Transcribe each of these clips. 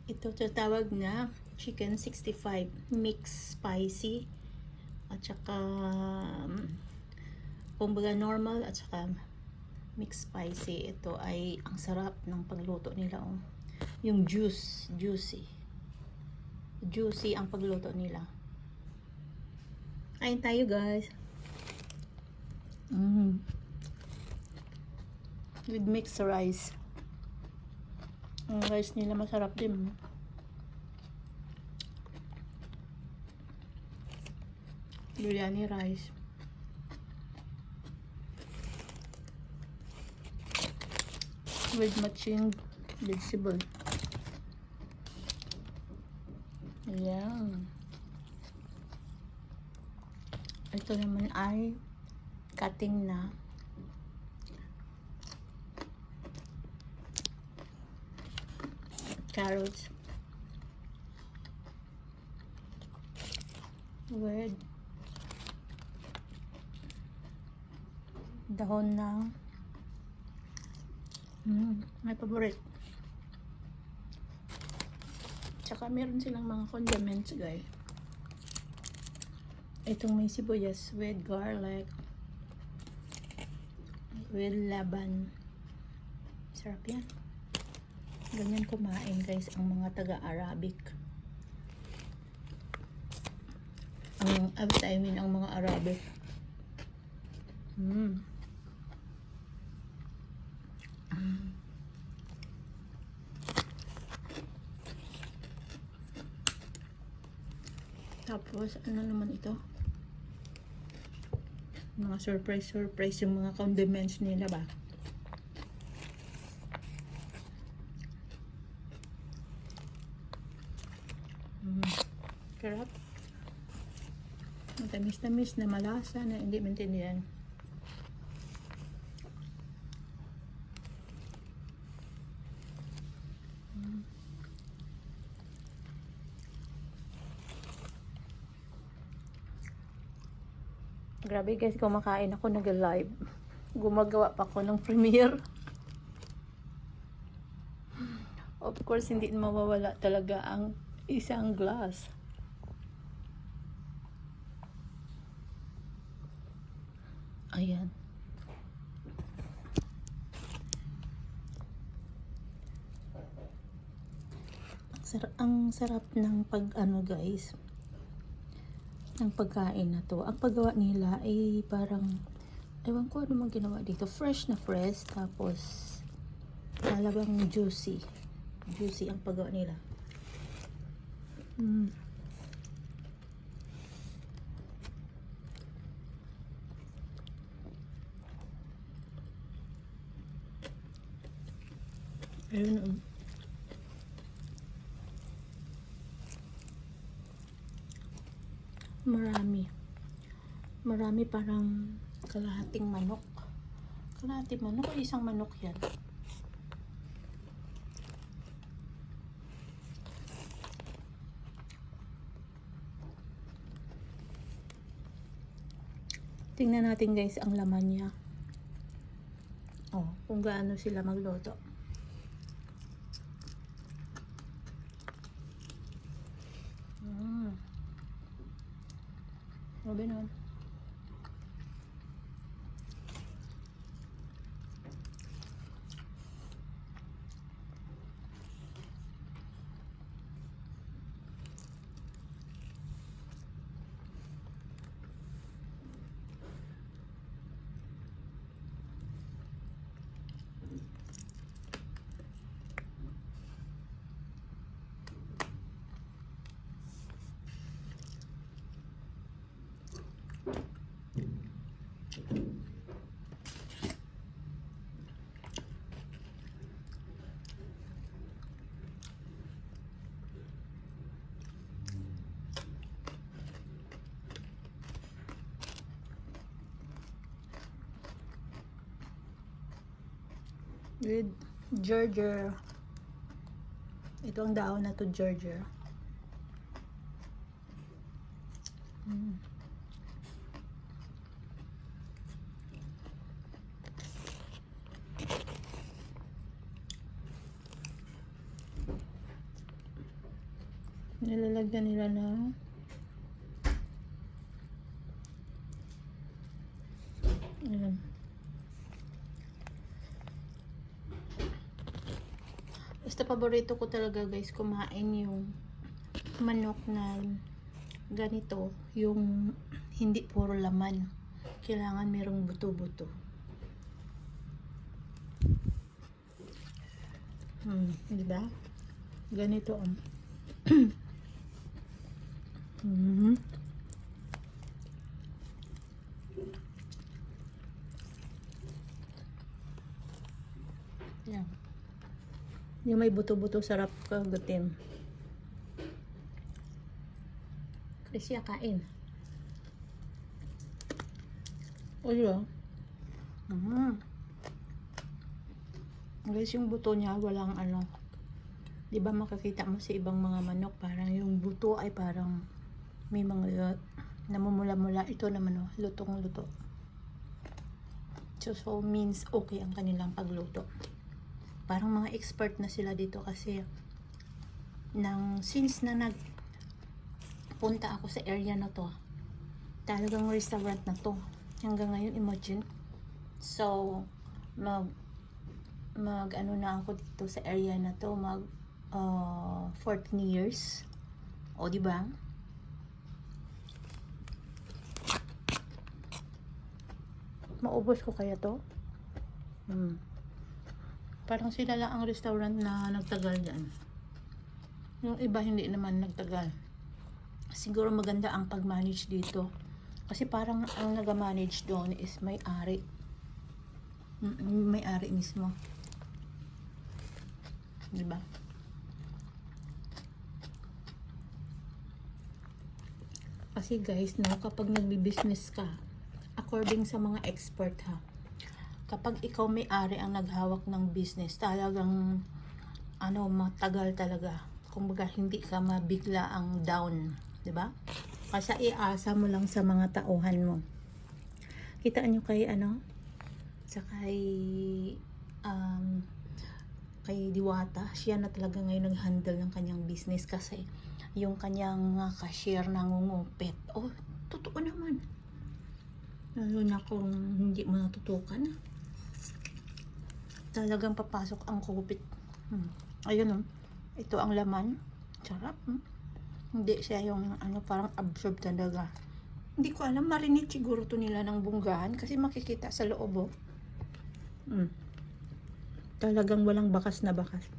Ito tatawag na chicken 65 mix spicy at saka kumbaga normal at saka mix spicy. Ito ay ang sarap ng pagluto nila, oh. Yung juicy ang pagluto nila. Kain tayo, guys. With mixed rice. Ang rice nila masarap din. Biryani rice. With matching vegetable. Ayan. Ito naman ay cutting na carrots with dahon ng my favorite. Tsaka meron silang mga condiments, guys. Itong may sibuyas with garlic with laban. Sarap yan. Ganyan kumain, guys, ang mga taga-Arabic. Ang mga Arabic. Tapos, ano naman ito? Mga surprise yung mga condiments nila ba? Sarap. Matamis-tamis na malasa na hindi maintindihan. Grabe, guys, kumakain ako, nag-live. Gumagawa pa ako ng premiere. Of course, hindi mawawala talaga ang isang glass. Ayan. Ang sarap ng guys, ng pagkain na to. Ang paggawa nila ay parang, ewan ko ano mang ginawa dito. Fresh na fresh, tapos talagang juicy ang paggawa nila. Ayun. Marami parang kalahating manok o isang manok yan. Tingnan natin, guys, ang laman niya. Kung gaano sila magluto. Grabe naman. With ginger. Ito ang dahon na to, ginger. Nilalagyan nila na ayan. Basta paborito ko talaga guys kumain yung manok na ganito, yung hindi puro laman, kailangan merong buto-buto. Diba? Ganito yan. Yung may buto-buto sarap kagatin. Kasi kain. O yun. Guys, yung buto niya walang ano. Di ba makakita mo sa ibang mga manok parang yung buto ay parang may mga namumula-mula. Ito naman lutong-luto. So means okay ang kanilang pagluto. Parang mga expert na sila dito kasi since na nagpunta ako sa area na to, talagang restaurant na to hanggang ngayon, imagine. So mag ano na ako dito sa area na to, 14 years. O di ba? Maubos ko kaya to? Parang sila lang ang restaurant na nagtagal dyan. Yung iba hindi naman nagtagal. Siguro maganda ang pag-manage dito. Kasi parang ang nag-manage doon is may-ari. May-ari mismo. Diba? Kasi guys, kapag nagbi-business ka, according sa mga expert kapag ikaw may-ari ang naghawak ng business, talagang matagal talaga. Kumbaga hindi ka mabigla ang down, 'di ba? Kasi iasa mo lang sa mga tauhan mo. Kita nyo kay sa kay Diwata, siya na talaga ngayon nag-handle ng kanyang business kasi yung kanyang cashier nangungupit. Oh, totoo naman. Lalo na kung hindi mo natutukan. Talagang papasok ang kupit. Ayun ito ang laman. Sarap. Hindi siya yung parang absorb talaga. Hindi ko alam, marinate siguro to nila ng bunggahan kasi makikita sa loob. Talagang walang bakas na bakas.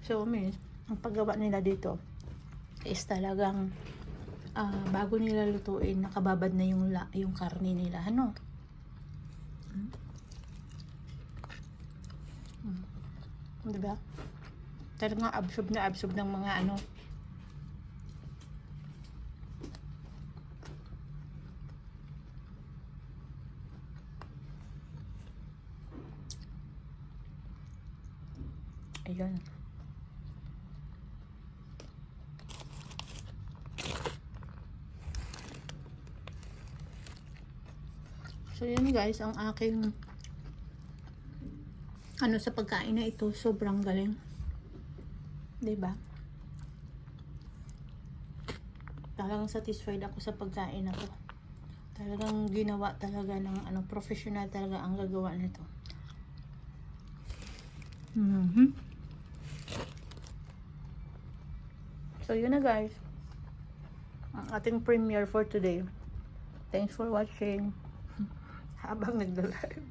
So ang paggawa nila dito is talagang bago nila lutuin, nakababad na yung karne nila. Diba? Talagang absorb na absorb ng mga ayun. So yun guys, ang aking sa pagkain na ito, sobrang galing. 'Di ba? Talagang satisfied ako sa pagkain na to. Talagang ginawa talaga ng professional talaga ang gagawa nito. So yun na guys, ang ating premiere for today. Thanks for watching. Habang nagda-live.